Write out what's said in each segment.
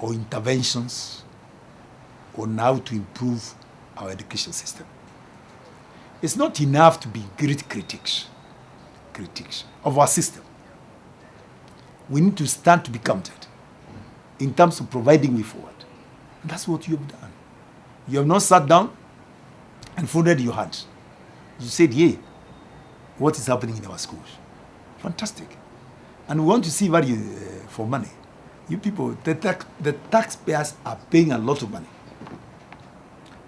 or interventions on how to improve our education system. It's not enough to be great critics of our system. We need to stand to be counted in terms of providing way forward. And that's what you have done. You have not sat down and folded your hands. You said, yeah, what is happening in our schools? Fantastic. And we want to see value for money. You people, the taxpayers are paying a lot of money.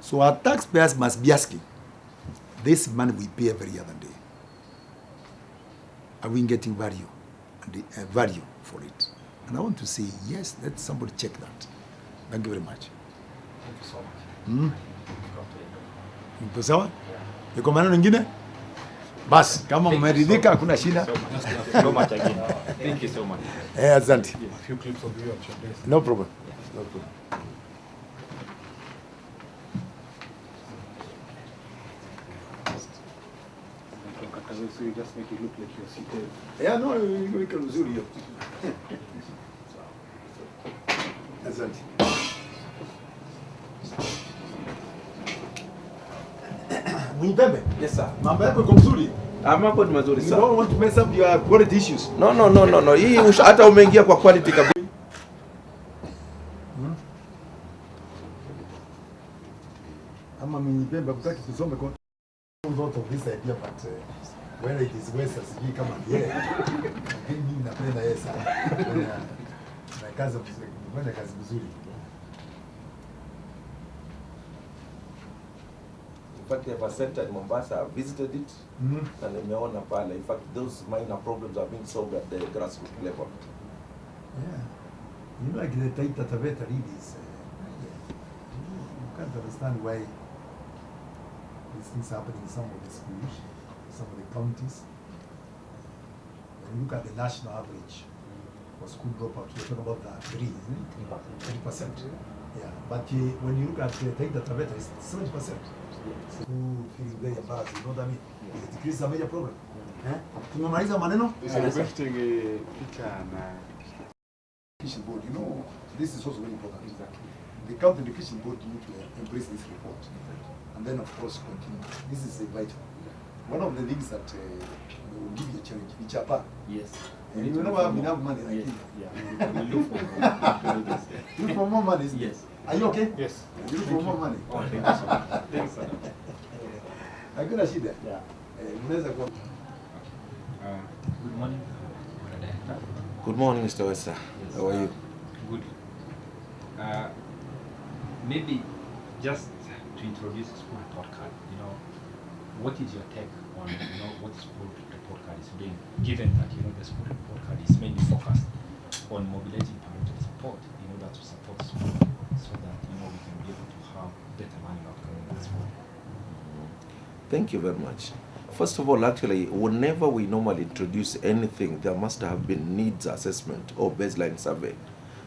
So our taxpayers must be asking, this money we pay every other day, are we getting value and value for it? And I want to say, yes, let somebody check that. Thank you very much. Thank you so much. Mpo sawa? Yuko maneno mengine? Basi, kama mmeridhika hakuna shida. So much again. Thank you so much. Asante. A few clips of you at your desk. No problem. No problem. So you just make it look like you're seated. Yeah, no, weka uzuri hiyo. Asante. Mwibebe? Yes, sir. Mambo yako iko mzuri? Mambo ni mazuri You sana. don't want to mess up your quality issues. No. Hii hata umeingia kwa quality kabisa. Ama mnibebe kutaki kusome kwa lot of this idea, but when it is West sijui kama yeye. Mimi napenda yeye sana. Na kazi mzuri, kwenda kazi mzuri. In fact, they have a center in Mombasa. I visited it, and nimeona pale. In fact, those minor problems are being solved at the grassroots level. Yeah. You know, like the Taita Taveta really is, you can't understand why these things happen in some of the schools, some of the counties. When you look at the national average for school dropouts, we're talking about that 3, isn't it? 3%. Yeah, but when you look at Taita Taveta, it's 70%. So feeling very embarrassed, you know what I mean? It creates a major problem. Tumemaliza maneno? Is requesting a picture and Education board, you know, this is also very important. Exactly. The county education board need to embrace this report, and then of course continue. This is vital. One of the things that will give you a challenge, it's Japan. Yes. And you never have enough money like it. Yeah. We look for You look for more money. Yes. Are you okay? yes. You look for more money. Oh, thank you so much. Thanks, sir. Hakuna shida. Yeah. Unaweza kwa Good morning. Good morning, Mr. Wessa. How are you? Good. Maybe just to introduce the school report card, what is your take on, what school report card is doing, given that, the school report card is mainly focused on mobilizing parental support in order to support school so that, we can be able to have better learning outcome in the school. Thank you very much. First of all, actually, whenever we normally introduce anything, there must have been needs assessment or baseline survey.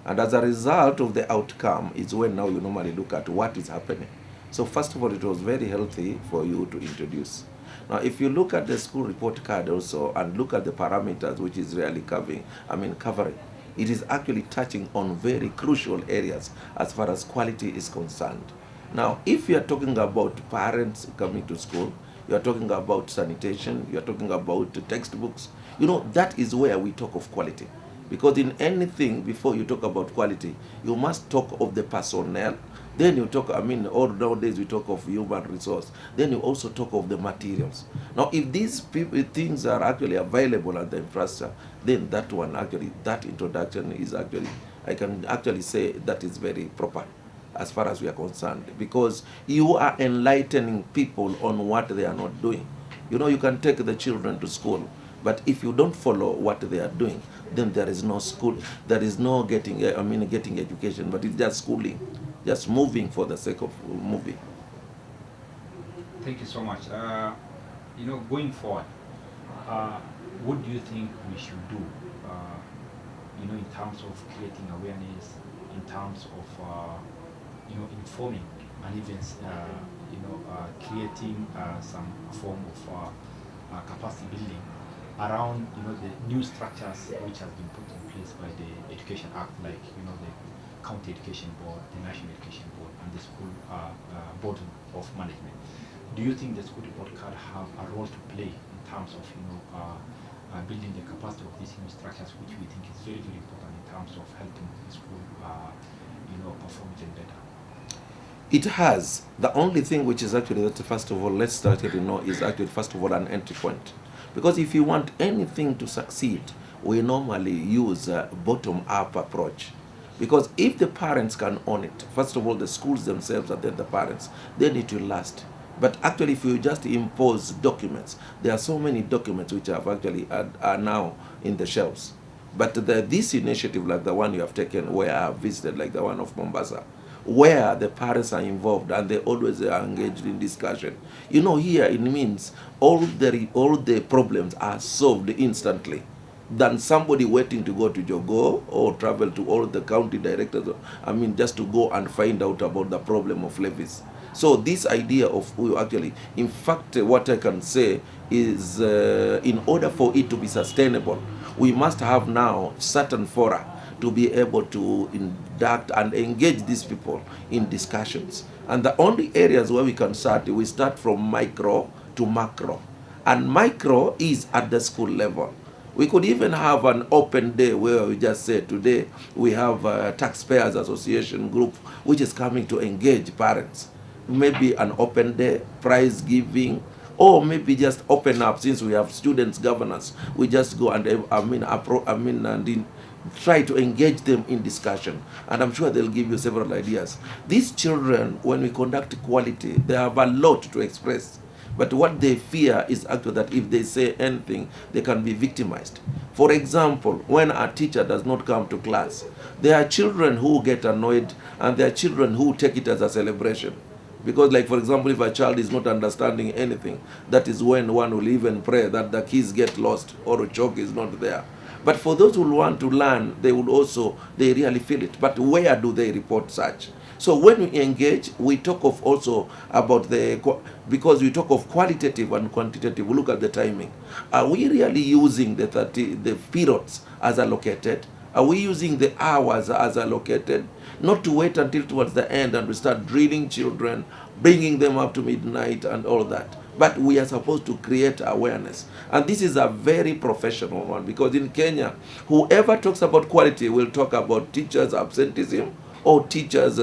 And as a result of the outcome is when now you normally look at what is happening. So first of all, it was very healthy for you to introduce. Now, if you look at the school report card also and look at the parameters, which is really covering, it is actually touching on very crucial areas as far as quality is concerned. Now, if you are talking about parents coming to school, you are talking about sanitation, you are talking about textbooks, that is where we talk of quality. Because in anything, before you talk about quality, you must talk of the personnel, then you talk, all nowadays we talk of human resource, then you also talk of the materials. Now, if these things are actually available at the infrastructure, then that introduction is actually, I can actually say that is very proper as far as we are concerned, because you are enlightening people on what they are not doing. You can take the children to school, but if you don't follow what they are doing, then there is no school, there is no getting education, but it's just schooling, just moving for the sake of moving. Thank you so much. Going forward, what do you think we should do, in terms of creating awareness, in terms of, informing, and even, creating some form of capacity building around, the new structures which have been put in place by the Education Act, like, the County Education Board, the National Education Board, and the school board of management. Do you think the school report card have a role to play in terms of building the capacity of these new structures, which we think is very, very important in terms of helping the school perform even better? It has. The only thing which is actually that, first of all, let's start here, is actually first of all an entry point. Because if you want anything to succeed, we normally use a bottom-up approach. Because if the parents can own it, first of all, the schools themselves and then the parents, then it will last. But actually, if you just impose documents, there are so many documents which have actually are now in the shelves. But this initiative, like the one you have taken, where I have visited, like the one of Mombasa, where the parents are involved and they always are engaged in discussion. Here it means all the problems are solved instantly, than somebody waiting to go to Jogo or travel to all the county directors, just to go and find out about the problem of levies. So this idea of actually, in fact, what I can say is in order for it to be sustainable, we must have now certain fora to be able to induct and engage these people in discussions. And the only areas where we can start, we start from micro to macro. And micro is at the school level. We could even have an open day where we just say today we have a taxpayers association group which is coming to engage parents. Maybe an open day, prize giving, or maybe just open up, since we have students governors, we just go and try to engage them in discussion. And I'm sure they'll give you several ideas. These children, when we conduct quality, they have a lot to express. But what they fear is actually that if they say anything, they can be victimized. For example, when a teacher does not come to class, there are children who get annoyed and there are children who take it as a celebration. Because, like, for example, if a child is not understanding anything, that is when one will even pray that the keys get lost or a chalk is not there. But for those who want to learn, they really feel it. But where do they report such? So when we engage, we talk of also about because we talk of qualitative and quantitative, we look at the timing. Are we really using the periods as allocated? Are we using the hours as allocated? Not to wait until towards the end and we start drilling children, bringing them up to midnight and all that. But we are supposed to create awareness. And this is a very professional one, because in Kenya, whoever talks about quality will talk about teachers' absenteeism or teachers'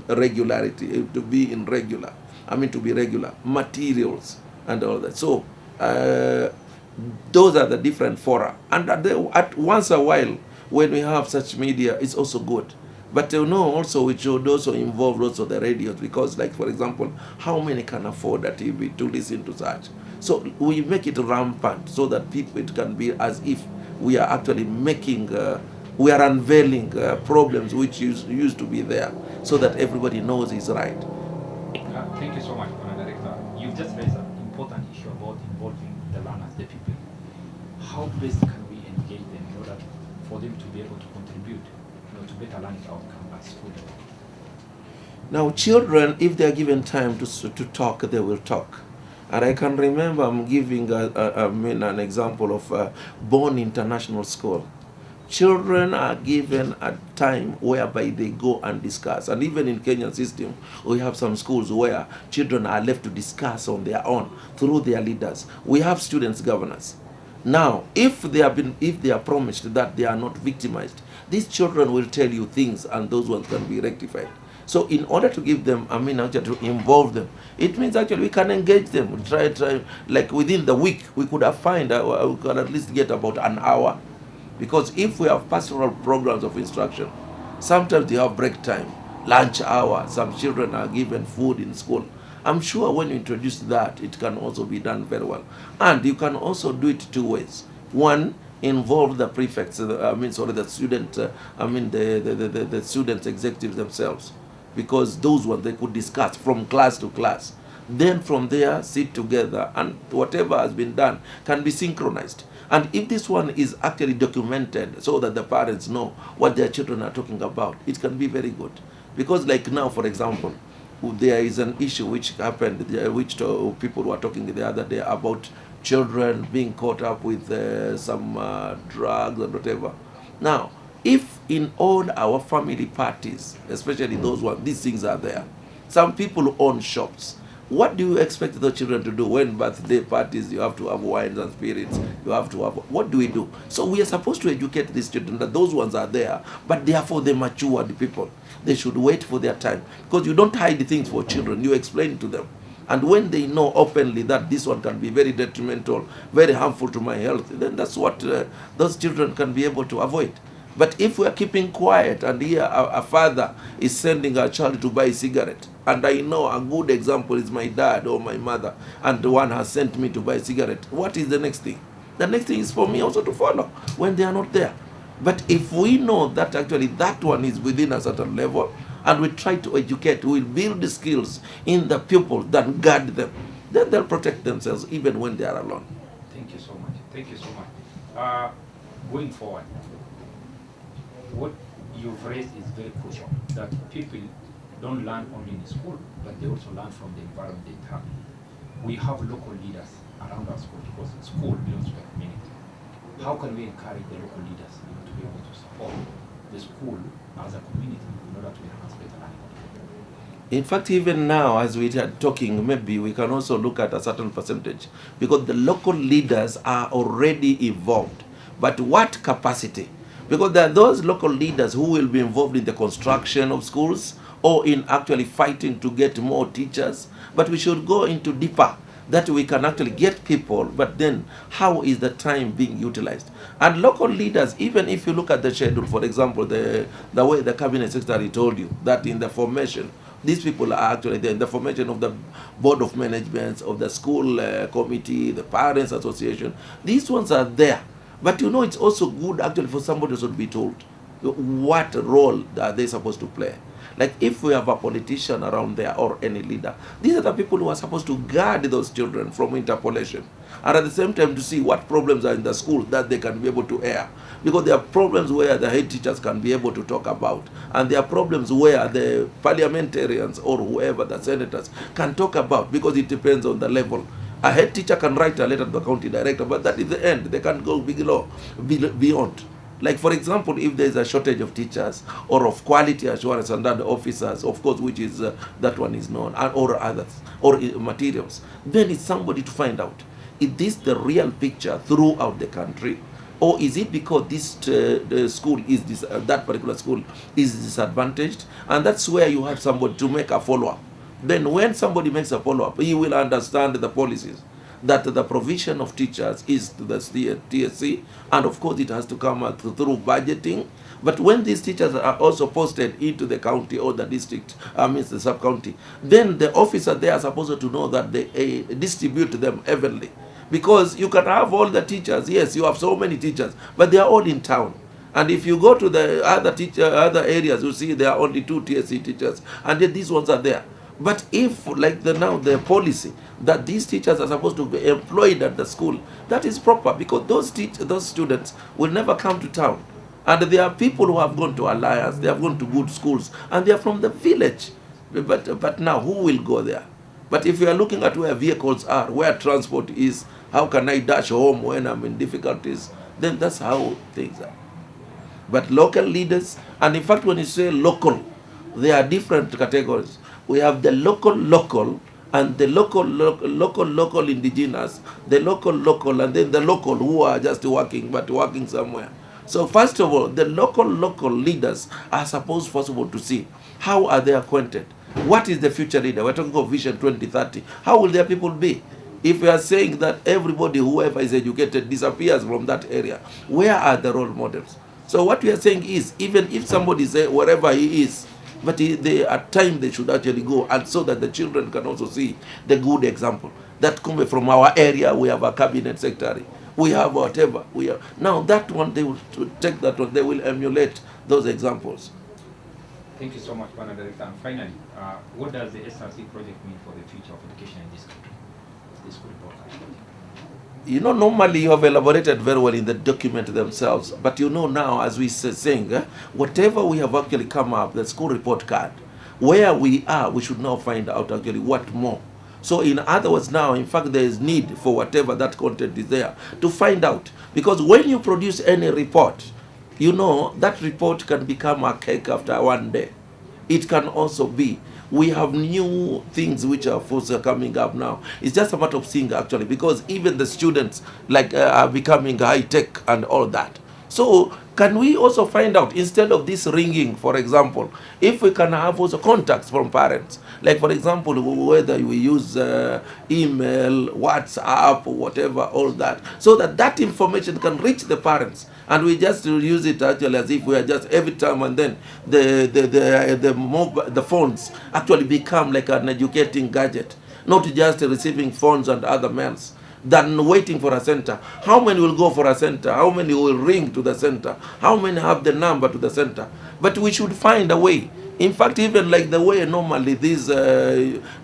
regularity, to be regular, materials and all that. So those are the different fora. And at once a while, when we have such media, it's also good. But also we should also involve also the radios, because, like, for example, how many can afford a TV to listen to such? So we make it rampant so that it can be as if we are actually we are unveiling problems which used to be there, so that everybody knows is right. Thank you so much, Director. You've just raised an important issue about involving the learners, the people. How best can we engage them in order for them to be able to contribute to better learning outcome at school level? Now, children, if they are given time to talk, they will talk. And I can remember I'm giving an example of Bonn International School. Children are given a time whereby they go and discuss. And even in Kenyan system, we have some schools where children are left to discuss on their own through their leaders. We have students governors. Now, if they are promised that they are not victimized, these children will tell you things and those ones can be rectified. So in order to give them, actually to involve them, it means actually we can engage them. Try, like within the week, we could have we could at least get about an hour. Because if we have pastoral programs of instruction, sometimes they have break time, lunch hour, some children are given food in school. I'm sure when you introduce that, it can also be done very well. And you can also do it two ways. One, involve the prefects, the student, the student executives themselves. Because those ones they could discuss from class to class. Then from there, sit together, and whatever has been done can be synchronized. And if this one is actually documented so that the parents know what their children are talking about, it can be very good. Because like now, for example, there is an issue which happened, which people were talking the other day about children being caught up with some drugs and whatever. Now, if in all our family parties, especially those ones, these things are there. Some people own shops. What do you expect the children to do when birthday parties? You have to have wines and spirits. You have to have. What do we do? So we are supposed to educate these children that those ones are there, but they are for the matured people. They should wait for their time, because you don't hide things for children. You explain to them, and when they know openly that this one can be very detrimental, very harmful to my health, then that's what those children can be able to avoid. But if we are keeping quiet, and here a father is sending a child to buy a cigarette, and I know a good example is my dad or my mother, and the one has sent me to buy a cigarette, what is the next thing? The next thing is for me also to follow when they are not there. But if we know that actually that one is within a certain level, and we try to educate, we will build the skills in the pupils that guard them, then they'll protect themselves even when they are alone. Thank you so much. Thank you so much. Going forward, what you've raised is very crucial, that people don't learn only in school, but they also learn from the environment they have. We have local leaders around our school, because school belongs to the community. How can we encourage the local leaders to be able to support the school as a community in order to enhance better learning? In fact, even now, as we are talking, maybe we can also look at a certain percentage, because the local leaders are already involved. But what capacity? Because there are those local leaders who will be involved in the construction of schools, or in actually fighting to get more teachers. But we should go into deeper, that we can actually get people, but then how is the time being utilized? And local leaders, even if you look at the schedule, for example, the way the cabinet secretary told you that in the formation, these people are actually there in the formation of the board of management, of the school committee, the parents association. These ones are there. But you know, it's also good actually for somebody to be told what role are they supposed to play. Like if we have a politician around there or any leader, these are the people who are supposed to guard those children from interpolation, and at the same time to see what problems are in the school that they can be able to air. Because there are problems where the head teachers can be able to talk about, and there are problems where the parliamentarians or whoever, the senators, can talk about, because it depends on the level. A head teacher can write a letter to the county director, but that is the end. They can't go beyond. Like, for example, if there is a shortage of teachers or of quality assurance and other officers, of course, which is that one is known, or others, or materials, then it's somebody to find out, is this the real picture throughout the country, or is it because this the school is that particular school is disadvantaged? And that's where you have somebody to make a follow-up. Then when somebody makes a follow-up, he will understand the policies, that the provision of teachers is to the TSC, and of course it has to come through budgeting. But when these teachers are also posted into the county or the district, means the sub-county, then the officer there are supposed to know that they distribute them evenly. Because you can have all the teachers, yes, you have so many teachers, but they are all in town. And if you go to the other areas, you see there are only 2 TSC teachers, and yet these ones are there. But if, like now the policy that these teachers are supposed to be employed at the school, that is proper, because those students will never come to town. And there are people who have gone to Alliance, they have gone to good schools, and they are from the village. But now, who will go there? But if you are looking at where vehicles are, where transport is, how can I dash home when I'm in difficulties? Then that's how things are. But local leaders, and in fact when you say local, there are different categories. We have the local, and the local indigenous, the local, and then the local who are just working somewhere. So first of all, the local leaders are supposed, first of all, to see how are they acquainted. What is the future leader? We're talking of Vision 2030. How will their people be? If we are saying that everybody, whoever is educated, disappears from that area, where are the role models? So what we are saying is, even if somebody is wherever he is, but at times they should actually go, and so that the children can also see the good example. That come from our area, we have a cabinet secretary, we have whatever. Now that one, they will take that one, they will emulate those examples. Thank you so much, Pana Director. And finally, what does the SRC project mean for the future of education in this country? This school report card. You know, normally you have elaborated very well in the document themselves, but you know now, as we saying, whatever we have actually come up, the school report card, where we are, we should now find out actually what more. So in other words now, in fact, there is need for whatever that content is there to find out. Because when you produce any report, you know, that report can become a cake after one day. It can also be. We have new things which are forced coming up now. It's just a matter of seeing actually, because even the students like are becoming high tech and all that. So can we also find out, instead of this ringing, for example, if we can have also contacts from parents, like for example, whether we use email, WhatsApp, or whatever, all that, so that that information can reach the parents, and we just use it actually as if we are just every time, and then the phones actually become like an educating gadget, not just receiving phones and other mails, than waiting for a center. How many will go for a center? How many will ring to the center? How many have the number to the center? But we should find a way. In fact, even like the way normally these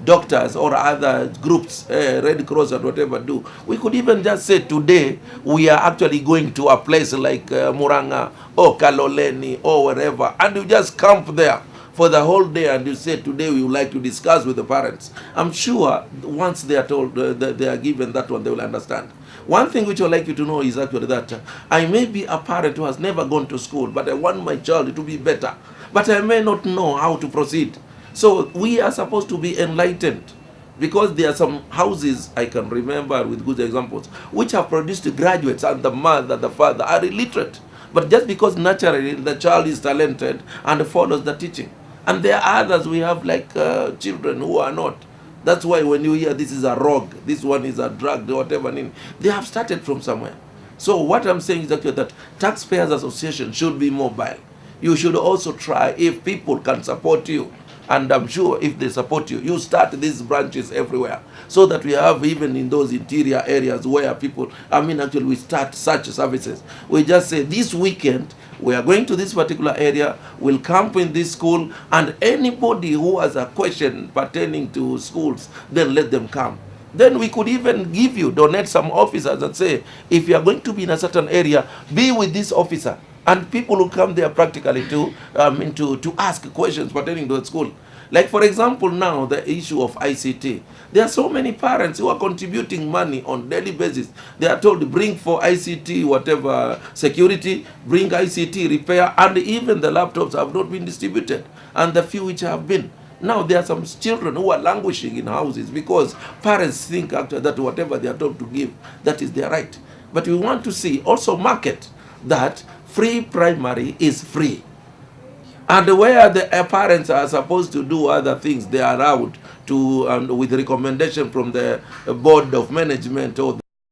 doctors or other groups, Red Cross and whatever do, we could even just say today we are actually going to a place like Muranga or Kaloleni or wherever, and you just camp there for the whole day, and you say today we would like to discuss with the parents. I'm sure once they are told, they are given that one, they will understand. One thing which I would like you to know is actually that I may be a parent who has never gone to school, but I want my child to be better, but I may not know how to proceed. So we are supposed to be enlightened, because there are some houses I can remember with good examples which have produced graduates, and the mother, the father are illiterate, but just because naturally the child is talented and follows the teaching. And there are others, we have like children who are not. That's why when you hear this is a rogue, this one is a drug, whatever, they have started from somewhere. So what I'm saying is actually that Taxpayers Association should be mobile. You should also try, if people can support you, and I'm sure if they support you, you start these branches everywhere, so that we have even in those interior areas where people, actually we start such services. We just say this weekend we are going to this particular area, we'll camp in this school, and anybody who has a question pertaining to schools, then let them come. Then we could even give you, donate some officers and say, if you are going to be in a certain area, be with this officer. And people will come there practically to ask questions pertaining to the school. Like for example now, the issue of ICT. There are so many parents who are contributing money on daily basis. They are told, bring for ICT, whatever, security, bring ICT, repair, and even the laptops have not been distributed. And the few which have been. Now there are some children who are languishing in houses because parents think after that whatever they are told to give, that is their right. But we want to see also market that free primary is free. And where the parents are supposed to do other things, they are allowed to, with recommendation from the board of management or